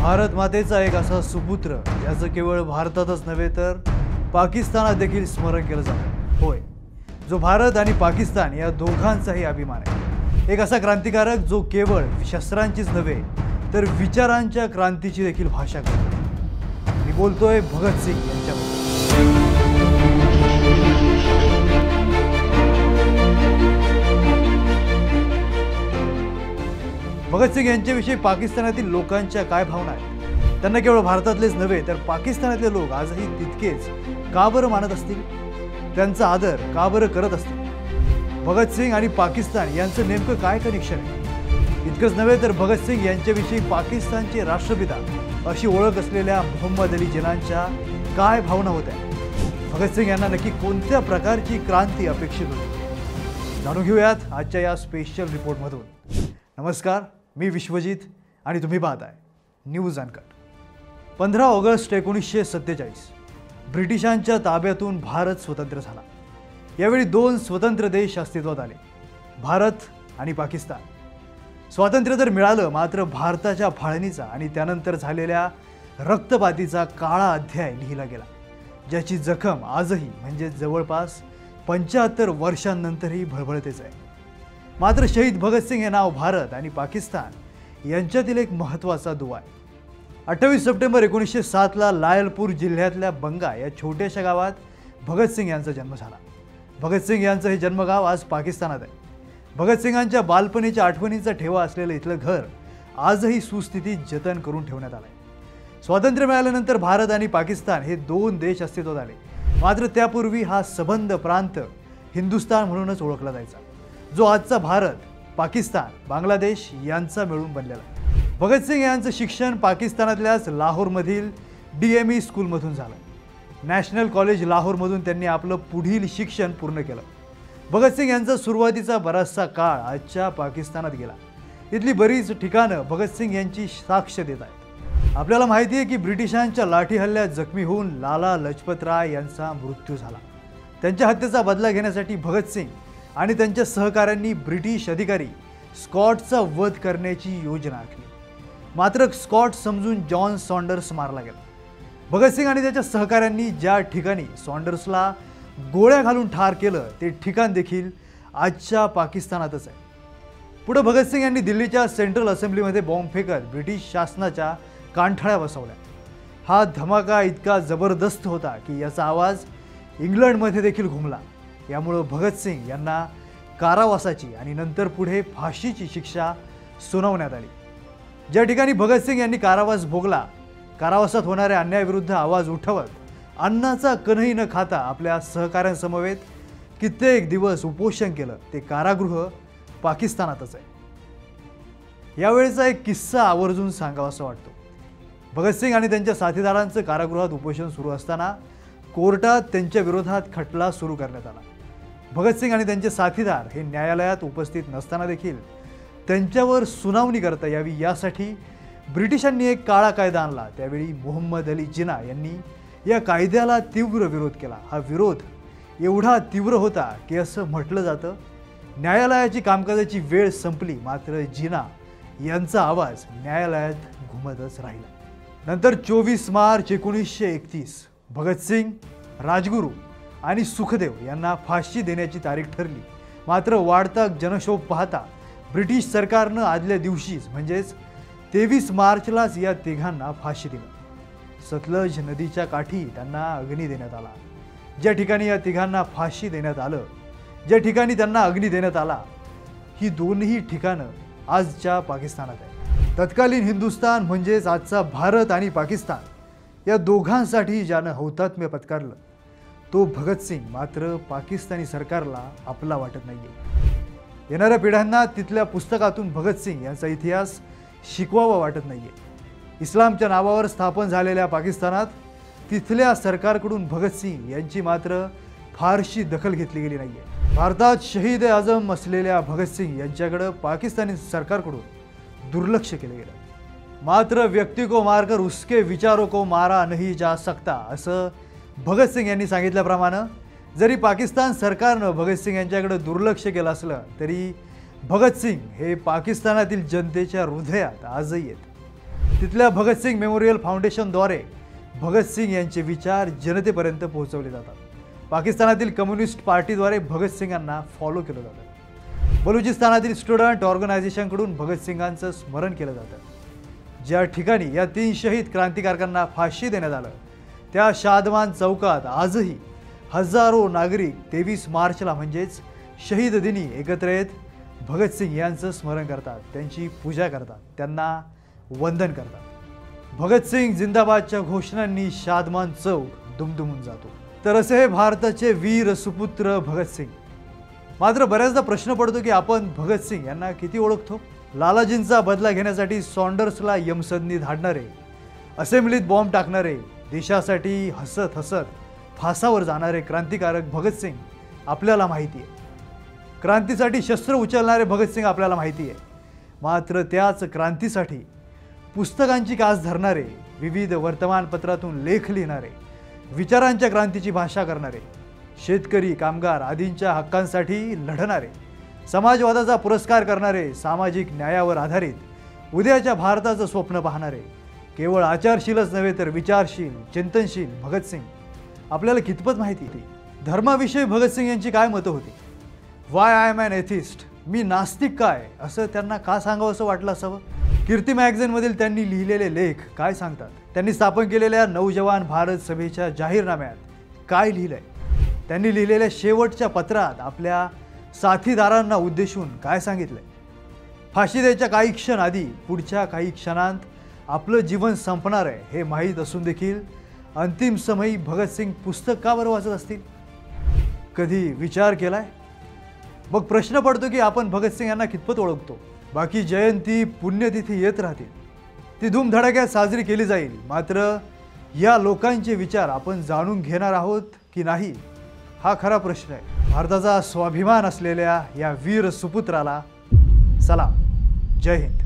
भारत मातेचा एक असा सुपुत्र याचं केवळ भारतातच नव्हे तर पाकिस्तानात देखील स्मरण केलं जातं। होय, जो भारत आणि पाकिस्तान या दोघांचाही अभिमान आहे। एक असा क्रांतिकारक जो केवळ शस्त्रांचीच नव्हे तर विचारांच्या क्रांतीची देखील भाषा करतो। मी बोलतोय भगत सिंग यांच्याबद्दल। भगत सिंग यांच्याविषयी पाकिस्तानातील लोकांच्या काय भावना आहेत? त्यांना केवळ भारतातलेच नव्हे तर पाकिस्तानातले लोक आजही तितकेच का बरं मानत असतील? त्यांचा आदर का बरं करत असतील? भगत सिंग आणि पाकिस्तान यांचं नेमकं काय कनेक्शन आहे? इतकंच नव्हे तर भगत सिंग यांच्याविषयी पाकिस्तानचे राष्ट्रपिता अशी ओळख असलेल्या मोहम्मद अली जिनांच्या काय भावना होत्या? भगत सिंग यांना नक्की कोणत्या प्रकारची क्रांती अपेक्षित होती? जाणून घेऊयात आजच्या या स्पेशल रिपोर्टमधून। नमस्कार, मी विश्वजित आणि तुम्ही पाहताय न्यूज अनकट। 15 ऑगस्ट 1947 ब्रिटिशांच्या ताब्यातून भारत स्वतंत्र झाला। यावेळी दोन स्वतंत्र देश अस्तित्वात आले, भारत आणि पाकिस्तान। स्वातंत्र्य तर मिळालं, मात्र भारताच्या फाळणीचा आणि त्यानंतर झालेल्या रक्तपातीचा काळा अध्याय लिहिला गेला, ज्याची जखम आजही म्हणजे जवळपास 75 वर्षांनंतरही भळभळतेच आहे। मात्र शहीद भगत सिंग हे नाव भारत आणि पाकिस्तान यांच्यातील एक महत्त्वाचा दुवा आहे। 28 सप्टेंबर 1907 ला लायलपूर जिल्ह्यातल्या बंगा या छोट्याशा गावात भगत सिंग यांचा जन्म झाला। भगत सिंग यांचं हे जन्मगाव आज पाकिस्तानात आहे। भगत सिंगांच्या बालपणीच्या आठवणींचा ठेवा असलेलं इथलं घर आजही सुस्थितीत जतन करून ठेवण्यात आलं आहे। स्वातंत्र्य मिळाल्यानंतर भारत आणि पाकिस्तान हे दोन देश अस्तित्वात आले, मात्र त्यापूर्वी हा सबंध प्रांत हिंदुस्तान म्हणूनच ओळखला जायचा, जो आजचा भारत, पाकिस्तान, बांगलादेश यांचा मिळून बनलेला आहे। भगत सिंग यांचं शिक्षण पाकिस्तानातल्याच लाहोरमधील DME स्कूलमधून झालं। नॅशनल कॉलेज लाहोरमधून त्यांनी आपलं पुढील शिक्षण पूर्ण केलं। भगत सिंग यांचा सुरुवातीचा बराचसा काळ आजच्या पाकिस्तानात गेला। इथली बरीच ठिकाणं भगत सिंग यांची साक्ष देत आहेत। आपल्याला माहिती आहे की ब्रिटिशांच्या लाठी हल्ल्यात जखमी होऊन लाला लजपत राय यांचा मृत्यू झाला। त्यांच्या हत्येचा बदला घेण्यासाठी भगत सिंग आणि त्यांच्या सहकाऱ्यांनी ब्रिटिश अधिकारी स्कॉटचा वध करण्याची योजना आखली, मात्र स्कॉट समजून जॉन सॉन्डर्स मारला गेला। भगत सिंग आणि त्याच्या सहकाऱ्यांनी ज्या ठिकाणी सॉन्डर्सला गोळ्या घालून ठार केलं ते ठिकाण देखील आजच्या पाकिस्तानातच आहे। पुढे भगत सिंग यांनी दिल्लीच्या सेंट्रल असेंब्लीमध्ये बॉम्ब फेकत ब्रिटिश शासनाच्या कानठळ्या बसवल्या। हा धमाका इतका जबरदस्त होता की याचा आवाज इंग्लंडमध्ये देखील घुमला। यामुळे भगत सिंग यांना कारावासाची आणि नंतर पुढे फाशीची शिक्षा सुनावण्यात आली। ज्या ठिकाणी भगत सिंग यांनी कारावास भोगला, कारावासात होणाऱ्या अन्यायाविरुद्ध आवाज उठवत अन्नाचा कणही न खाता आपल्या सहकाऱ्यांसमवेत कित्येक दिवस उपोषण केलं, ते कारागृह पाकिस्तानातच आहे। यावेळेचा एक किस्सा आवर्जून सांगावासा वाटतो। भगत सिंग आणि त्यांच्या साथीदारांचं कारागृहात उपोषण सुरू असताना कोर्टात त्यांच्या विरोधात खटला सुरू करण्यात आला। भगत सिंग आणि त्यांचे साथीदार हे न्यायालयात उपस्थित नसताना देखील त्यांच्यावर सुनावणी करता यावी यासाठी ब्रिटिशांनी एक काळा कायदा आणला। त्यावेळी मोहम्मद अली जिना यांनी या कायद्याला तीव्र विरोध केला। हा विरोध एवढा तीव्र होता की असं म्हटलं जातं, न्यायालयाची कामकाजाची वेळ संपली, मात्र जिना यांचा आवाज न्यायालयात घुमतच राहिला। नंतर 24 मार्च 1931 भगत सिंग, राजगुरू आणि सुखदेव यांना फाशी देण्याची तारीख ठरली, मात्र वाढता जनक्षोभ पाहता ब्रिटिश सरकारनं आदल्या दिवशीच म्हणजेच 23 मार्चलाच या तिघांना फाशी दिली। सतलज नदीच्या काठी त्यांना अग्नी देण्यात आला। ज्या ठिकाणी या तिघांना फाशी देण्यात आलं, ज्या ठिकाणी त्यांना अग्नी देण्यात आला, ही दोन्ही ठिकाणं आजच्या पाकिस्तानात आहे। तत्कालीन हिंदुस्तान म्हणजेच आजचा भारत आणि पाकिस्तान या दोघांसाठी ज्यानं हौतात्म्य पत्करलं तो भगत सिंग मात्र पाकिस्तानी सरकारला आपला वाटत नाहीये। येणाऱ्या पिढ्यांना तिथल्या पुस्तकातून भगत सिंग यांचा इतिहास शिकवावा वाटत नाहीये। इस्लामच्या नावावर स्थापन झालेल्या पाकिस्तानात तिथल्या सरकारकडून भगत सिंग यांची मात्र फारशी दखल घेतली गेली नाहीये। भारतात शहीद आजम असलेल्या भगत सिंग यांच्याकडे पाकिस्तानी सरकारकडून दुर्लक्ष केलं गेलं। मात्र व्यक्ती को मारकर उसके विचारों को मारा नहीं जा सकता असं भगत सिंग यांनी सांगितल्याप्रमाणे जरी पाकिस्तान सरकारनं भगत सिंग यांच्याकडे दुर्लक्ष केलं असलं तरी भगत सिंग हे पाकिस्तानातील जनतेच्या हृदयात आजही आहेत। तिथल्या भगतसिंग मेमोरियल फाउंडेशनद्वारे भगतसिंग यांचे विचार जनतेपर्यंत पोहोचवले जातात. पाकिस्तानातील कम्युनिस्ट पार्टीद्वारे भगतसिंगांना फॉलो केलं जातं. बलुचिस्तानातील स्टुडंट ऑर्गनायझेशनकडून भगतसिंगांचं स्मरण केलं जातं. ज्या ठिकाणी या 3 शहीद क्रांतिकारकांना फाशी देण्यात आलं त्या शादमान चौकात आजही हजारो नागरिक 23 मार्चला म्हणजेच शहीद दिनी एकत्र येत भगतसिंग यांचं स्मरण करतात, त्यांची पूजा करतात, त्यांना वंदन करतात. भगतसिंग जिंदाबादच्या घोषणांनी शादमान चौक दुमदुमून जातो. तर असे हे भारताचे वीर सुपुत्र भगतसिंग. मात्र बऱ्याचदा प्रश्न पडतो की आपण भगतसिंग यांना किती ओळखतो. लालाजींचा बदला घेण्यासाठी सॉन्डर्सला यमसदनी धाडणारे, असेंब्लीत बॉम्ब टाकणारे, देशासाठी हसत हसत फासावर जाणारे क्रांतिकारक भगतसिंग आपल्याला माहिती आहे. क्रांतीसाठी शस्त्र उचलणारे भगतसिंग आपल्याला माहिती आहे. मात्र त्याच क्रांतीसाठी पुस्तकांची कास धरणारे, विविध वर्तमानपत्रातून लेख लिहिणारे, विचारांच्या क्रांतीची भाषा करणारे, शेतकरी कामगार आदींच्या हक्कांसाठी लढणारे, समाजवादाचा पुरस्कार करणारे, सामाजिक न्यायावर आधारित उद्याच्या भारताचं स्वप्न पाहणारे, केवळ आचारशीलच नव्हे तर विचारशील, चिंतनशील भगतसिंग आपल्याला कितपत माहिती होती. धर्माविषयी भगतसिंग यांची काय मतं होती. Why I am an atheist, मी नास्तिक काय, असं त्यांना का सांगावं असं वाटलं असावं. कीर्ती मॅगझिनमधील त्यांनी लिहिलेले लेख काय सांगतात. त्यांनी स्थापन केलेल्या नवजवान भारत सभेच्या जाहीरनाम्यात काय लिहिलंय. त्यांनी लिहिलेल्या शेवटच्या पत्रात आपल्या साथीदारांना उद्देशून काय सांगितलंय. फाशी द्यायच्या काही क्षण आधी पुढच्या काही क्षणांत आपलं जीवन संपणार आहे हे माहीत असून देखील अंतिम समयी भगतसिंग पुस्तक का बरं वाचत असतील. कधी विचार केलाय. मग प्रश्न पडतो की आपण भगतसिंग यांना कितपत ओळखतो. बाकी जयंती पुण्यतिथी येत राहतील, ती धूमधडाक्यात साजरी केली जाईल, मात्र या लोकांचे विचार आपण जाणून घेणार आहोत की नाही हा खरा प्रश्न आहे. भारताचा स्वाभिमान असलेल्या या वीर सुपुत्राला सलाम. जय हिंद.